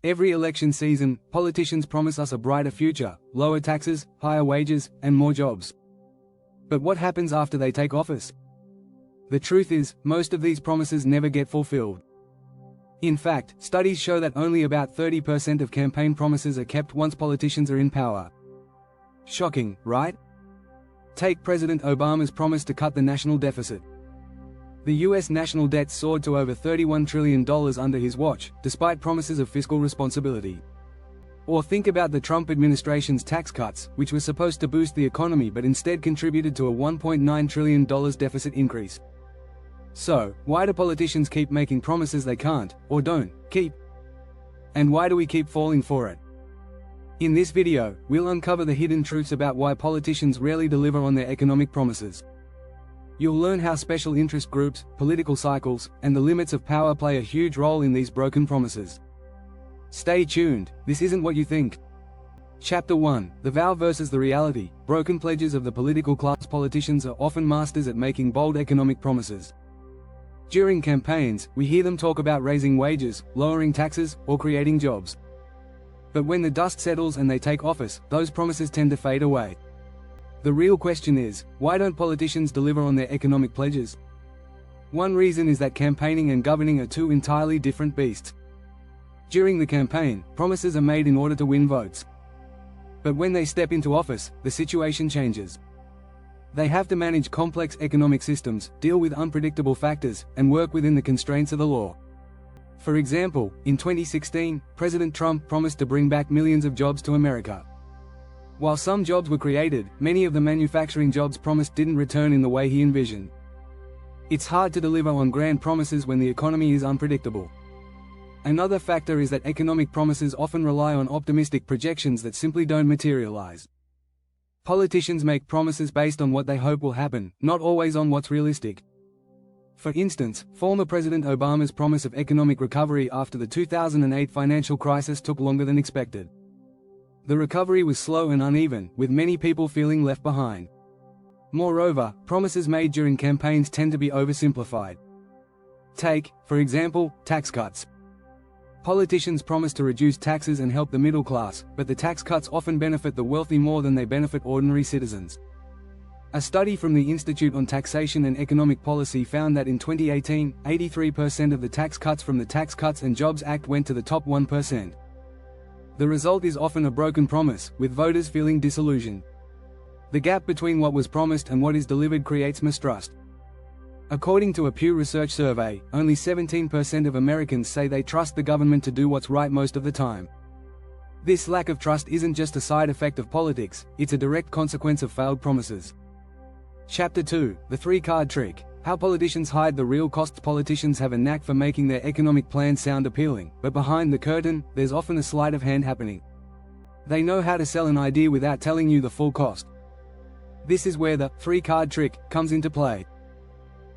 Every election season, politicians promise us a brighter future, lower taxes, higher wages, and more jobs. But what happens after they take office? The truth is, most of these promises never get fulfilled. In fact, studies show that only about 30% of campaign promises are kept once politicians are in power. Shocking, right? Take President Obama's promise to cut the national deficit. The US national debt soared to over $31 trillion under his watch, despite promises of fiscal responsibility. Or think about the Trump administration's tax cuts, which were supposed to boost the economy but instead contributed to a $1.9 trillion deficit increase. So, why do politicians keep making promises they can't, or don't, keep? And why do we keep falling for it? In this video, we'll uncover the hidden truths about why politicians rarely deliver on their economic promises. You'll learn how special interest groups, political cycles, and the limits of power play a huge role in these broken promises. Stay tuned, this isn't what you think. Chapter 1: The Vow versus the Reality. Broken pledges of the political class. Politicians are often masters at making bold economic promises. During campaigns, we hear them talk about raising wages, lowering taxes, or creating jobs. But when the dust settles and they take office, those promises tend to fade away. The real question is, why don't politicians deliver on their economic pledges? One reason is that campaigning and governing are two entirely different beasts. During the campaign, promises are made in order to win votes. But when they step into office, the situation changes. They have to manage complex economic systems, deal with unpredictable factors, and work within the constraints of the law. For example, in 2016, President Trump promised to bring back millions of jobs to America. While some jobs were created, many of the manufacturing jobs promised didn't return in the way he envisioned. It's hard to deliver on grand promises when the economy is unpredictable. Another factor is that economic promises often rely on optimistic projections that simply don't materialize. Politicians make promises based on what they hope will happen, not always on what's realistic. For instance, former President Obama's promise of economic recovery after the 2008 financial crisis took longer than expected. The recovery was slow and uneven, with many people feeling left behind. Moreover, promises made during campaigns tend to be oversimplified. Take, for example, tax cuts. Politicians promise to reduce taxes and help the middle class, but the tax cuts often benefit the wealthy more than they benefit ordinary citizens. A study from the Institute on Taxation and Economic Policy found that in 2018, 83% of the tax cuts from the Tax Cuts and Jobs Act went to the top 1%. The result is often a broken promise, with voters feeling disillusioned. The gap between what was promised and what is delivered creates mistrust. According to a Pew Research survey, only 17% of Americans say they trust the government to do what's right most of the time. This lack of trust isn't just a side effect of politics, it's a direct consequence of failed promises. Chapter 2: The Three-Card Trick. How politicians hide the real costs. Politicians have a knack for making their economic plans sound appealing, but behind the curtain, there's often a sleight of hand happening. They know how to sell an idea without telling you the full cost. This is where the three-card trick comes into play.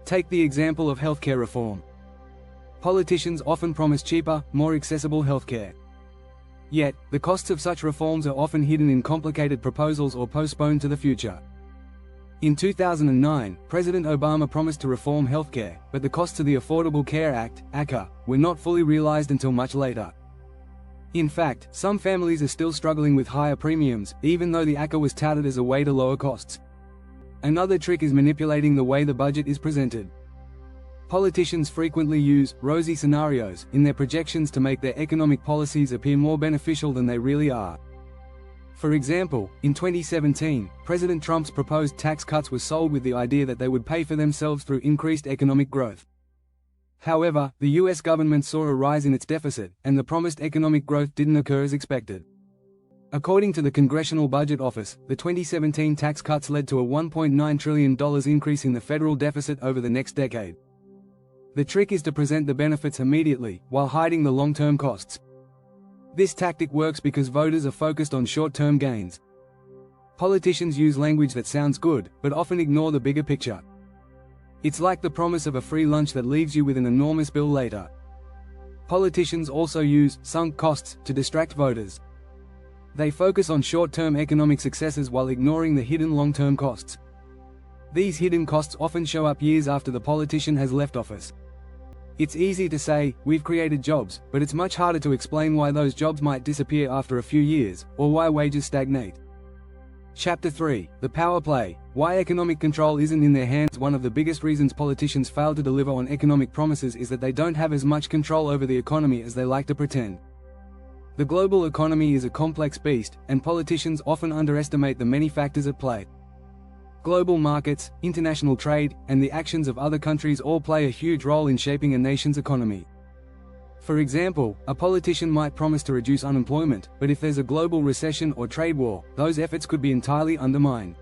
Take the example of healthcare reform. Politicians often promise cheaper, more accessible healthcare. Yet, the costs of such reforms are often hidden in complicated proposals or postponed to the future. In 2009, President Obama promised to reform healthcare, but the costs of the Affordable Care Act (ACA) were not fully realized until much later. In fact, some families are still struggling with higher premiums, even though the ACA was touted as a way to lower costs. Another trick is manipulating the way the budget is presented. Politicians frequently use rosy scenarios in their projections to make their economic policies appear more beneficial than they really are. For example, in 2017, President Trump's proposed tax cuts were sold with the idea that they would pay for themselves through increased economic growth. However, the US government saw a rise in its deficit, and the promised economic growth didn't occur as expected. According to the Congressional Budget Office, the 2017 tax cuts led to a $1.9 trillion increase in the federal deficit over the next decade. The trick is to present the benefits immediately, while hiding the long-term costs. This tactic works because voters are focused on short-term gains. Politicians use language that sounds good, but often ignore the bigger picture. It's like the promise of a free lunch that leaves you with an enormous bill later. Politicians also use sunk costs to distract voters. They focus on short-term economic successes while ignoring the hidden long-term costs. These hidden costs often show up years after the politician has left office. It's easy to say, we've created jobs, but it's much harder to explain why those jobs might disappear after a few years, or why wages stagnate. Chapter 3. The Power Play. Why economic control isn't in their hands. One of the biggest reasons politicians fail to deliver on economic promises is that they don't have as much control over the economy as they like to pretend. The global economy is a complex beast, and politicians often underestimate the many factors at play. Global markets, international trade, and the actions of other countries all play a huge role in shaping a nation's economy. For example, a politician might promise to reduce unemployment, but if there's a global recession or trade war, those efforts could be entirely undermined.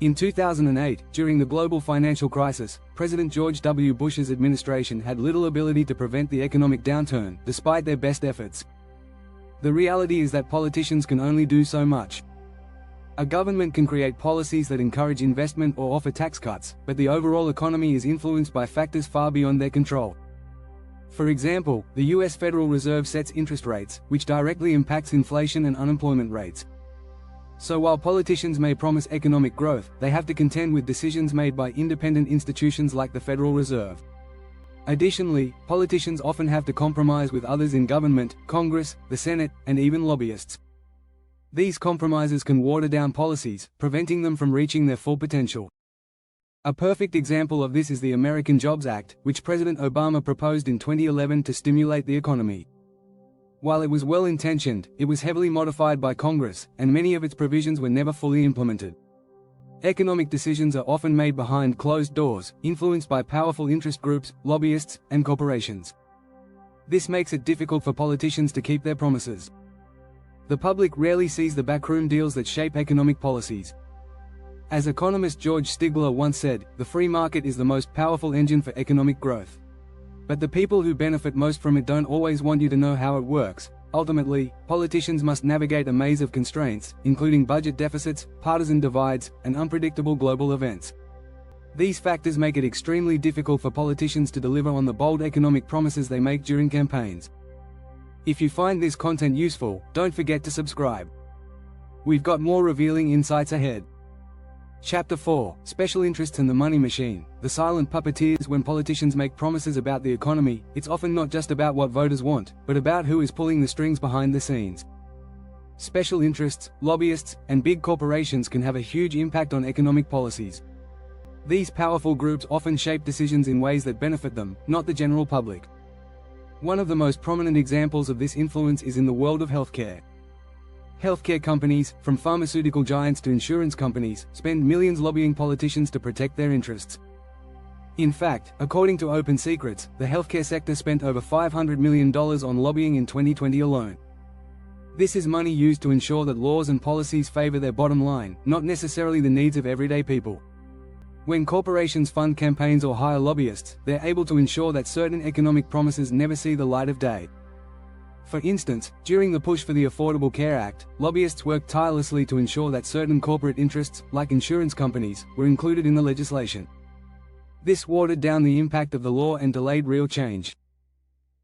In 2008, during the global financial crisis, President George W. Bush's administration had little ability to prevent the economic downturn, despite their best efforts. The reality is that politicians can only do so much. A government can create policies that encourage investment or offer tax cuts, but the overall economy is influenced by factors far beyond their control. For example, the U.S. Federal Reserve sets interest rates, which directly impacts inflation and unemployment rates. So while politicians may promise economic growth, they have to contend with decisions made by independent institutions like the Federal Reserve. Additionally, politicians often have to compromise with others in government, Congress, the Senate, and even lobbyists. These compromises can water down policies, preventing them from reaching their full potential. A perfect example of this is the American Jobs Act, which President Obama proposed in 2011 to stimulate the economy. While it was well-intentioned, it was heavily modified by Congress, and many of its provisions were never fully implemented. Economic decisions are often made behind closed doors, influenced by powerful interest groups, lobbyists, and corporations. This makes it difficult for politicians to keep their promises. The public rarely sees the backroom deals that shape economic policies. As economist George Stigler once said, the free market is the most powerful engine for economic growth. But the people who benefit most from it don't always want you to know how it works. Ultimately, politicians must navigate a maze of constraints, including budget deficits, partisan divides, and unpredictable global events. These factors make it extremely difficult for politicians to deliver on the bold economic promises they make during campaigns. If you find this content useful, don't forget to subscribe. We've got more revealing insights ahead. Chapter 4. Special Interests and the Money Machine. The silent puppeteers. When politicians make promises about the economy, it's often not just about what voters want, but about who is pulling the strings behind the scenes. Special interests, lobbyists, and big corporations can have a huge impact on economic policies. These powerful groups often shape decisions in ways that benefit them, not the general public. One of the most prominent examples of this influence is in the world of healthcare. Healthcare companies, from pharmaceutical giants to insurance companies, spend millions lobbying politicians to protect their interests. In fact, according to Open Secrets, the healthcare sector spent over $500 million on lobbying in 2020 alone. This is money used to ensure that laws and policies favor their bottom line, not necessarily the needs of everyday people. When corporations fund campaigns or hire lobbyists, they're able to ensure that certain economic promises never see the light of day. For instance, during the push for the Affordable Care Act, lobbyists worked tirelessly to ensure that certain corporate interests, like insurance companies, were included in the legislation. This watered down the impact of the law and delayed real change.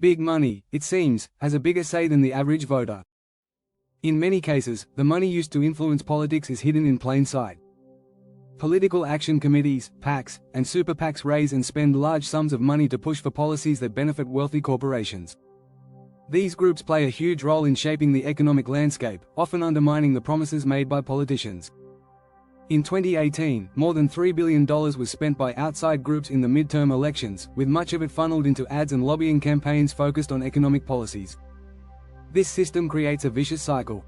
Big money, it seems, has a bigger say than the average voter. In many cases, the money used to influence politics is hidden in plain sight. Political action committees, PACs, and super PACs raise and spend large sums of money to push for policies that benefit wealthy corporations. These groups play a huge role in shaping the economic landscape, often undermining the promises made by politicians. In 2018, more than $3 billion was spent by outside groups in the midterm elections, with much of it funneled into ads and lobbying campaigns focused on economic policies. This system creates a vicious cycle.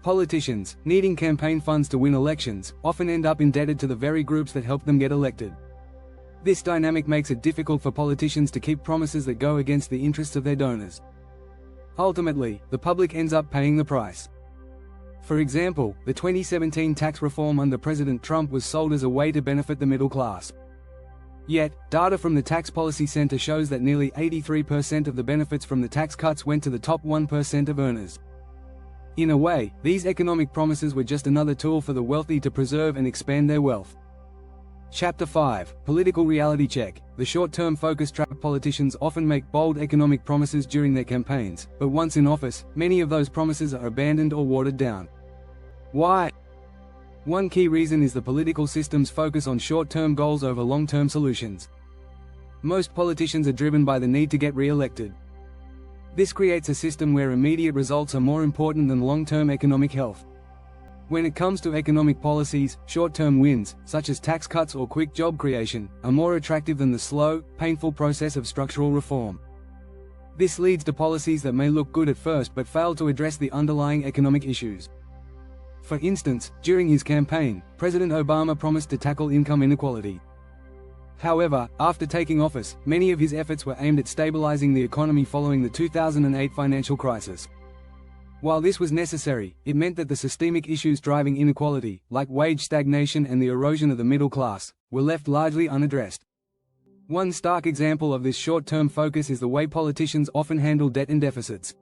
Politicians, needing campaign funds to win elections, often end up indebted to the very groups that helped them get elected. This dynamic makes it difficult for politicians to keep promises that go against the interests of their donors. Ultimately, the public ends up paying the price. For example, the 2017 tax reform under President Trump was sold as a way to benefit the middle class. Yet, data from the Tax Policy Center shows that nearly 83% of the benefits from the tax cuts went to the top 1% of earners. In a way, these economic promises were just another tool for the wealthy to preserve and expand their wealth. Chapter 5. Political Reality Check. The short-term focus trap. Politicians often make bold economic promises during their campaigns, but once in office, many of those promises are abandoned or watered down. Why? One key reason is the political system's focus on short-term goals over long-term solutions. Most politicians are driven by the need to get re-elected. This creates a system where immediate results are more important than long-term economic health. When it comes to economic policies, short-term wins, such as tax cuts or quick job creation, are more attractive than the slow, painful process of structural reform. This leads to policies that may look good at first but fail to address the underlying economic issues. For instance, during his campaign, President Obama promised to tackle income inequality. However, after taking office, many of his efforts were aimed at stabilizing the economy following the 2008 financial crisis. While this was necessary, it meant that the systemic issues driving inequality, like wage stagnation and the erosion of the middle class, were left largely unaddressed. One stark example of this short-term focus is the way politicians often handle debt and deficits.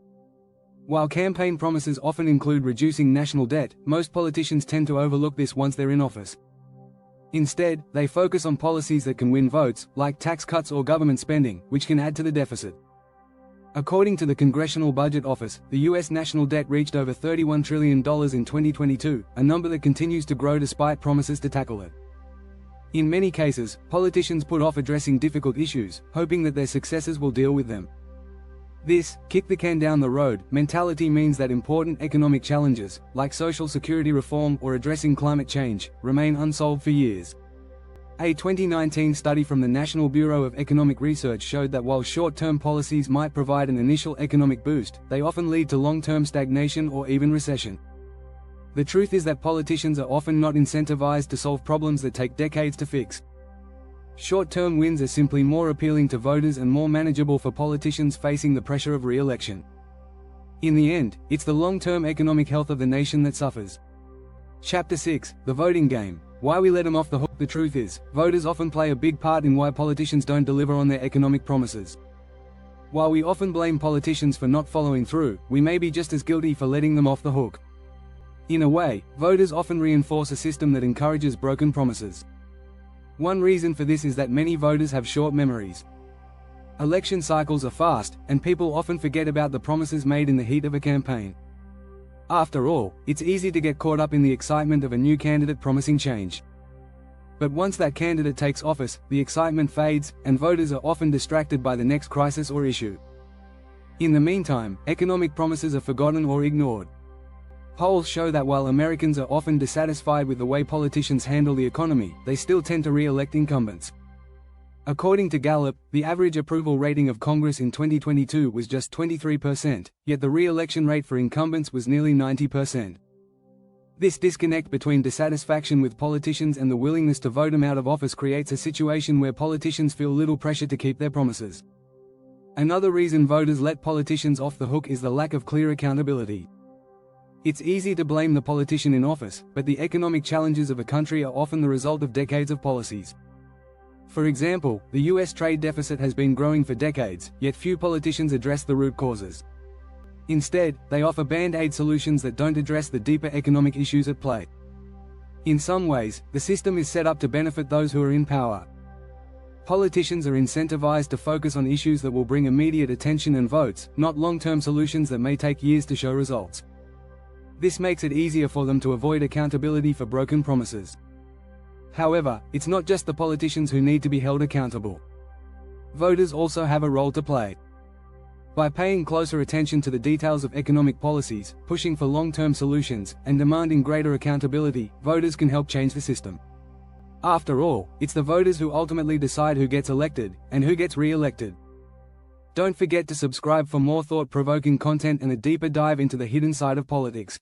While campaign promises often include reducing national debt, most politicians tend to overlook this once they're in office. Instead, they focus on policies that can win votes, like tax cuts or government spending, which can add to the deficit. According to the Congressional Budget Office, the U.S. national debt reached over $31 trillion in 2022, a number that continues to grow despite promises to tackle it. In many cases, politicians put off addressing difficult issues, hoping that their successors will deal with them. This kick the can down the road mentality means that important economic challenges, like social security reform or addressing climate change, remain unsolved for years. A 2019 study from the National Bureau of Economic Research showed that while short-term policies might provide an initial economic boost, they often lead to long-term stagnation or even recession. The truth is that politicians are often not incentivized to solve problems that take decades to fix. Short-term wins are simply more appealing to voters and more manageable for politicians facing the pressure of re-election. In the end, it's the long-term economic health of the nation that suffers. Chapter 6: The Voting Game. Why we let them off the hook. The truth is, voters often play a big part in why politicians don't deliver on their economic promises. While we often blame politicians for not following through, we may be just as guilty for letting them off the hook. In a way, voters often reinforce a system that encourages broken promises. One reason for this is that many voters have short memories. Election cycles are fast, and people often forget about the promises made in the heat of a campaign. After all, it's easy to get caught up in the excitement of a new candidate promising change. But once that candidate takes office, the excitement fades, and voters are often distracted by the next crisis or issue. In the meantime, economic promises are forgotten or ignored. Polls show that while Americans are often dissatisfied with the way politicians handle the economy, they still tend to re-elect incumbents. According to Gallup, the average approval rating of Congress in 2022 was just 23%, yet the re-election rate for incumbents was nearly 90%. This disconnect between dissatisfaction with politicians and the willingness to vote them out of office creates a situation where politicians feel little pressure to keep their promises. Another reason voters let politicians off the hook is the lack of clear accountability. It's easy to blame the politician in office, but the economic challenges of a country are often the result of decades of policies. For example, the U.S. trade deficit has been growing for decades, yet few politicians address the root causes. Instead, they offer band-aid solutions that don't address the deeper economic issues at play. In some ways, the system is set up to benefit those who are in power. Politicians are incentivized to focus on issues that will bring immediate attention and votes, not long-term solutions that may take years to show results. This makes it easier for them to avoid accountability for broken promises. However, it's not just the politicians who need to be held accountable. Voters also have a role to play. By paying closer attention to the details of economic policies, pushing for long-term solutions, and demanding greater accountability, voters can help change the system. After all, it's the voters who ultimately decide who gets elected, and who gets re-elected. Don't forget to subscribe for more thought-provoking content and a deeper dive into the hidden side of politics.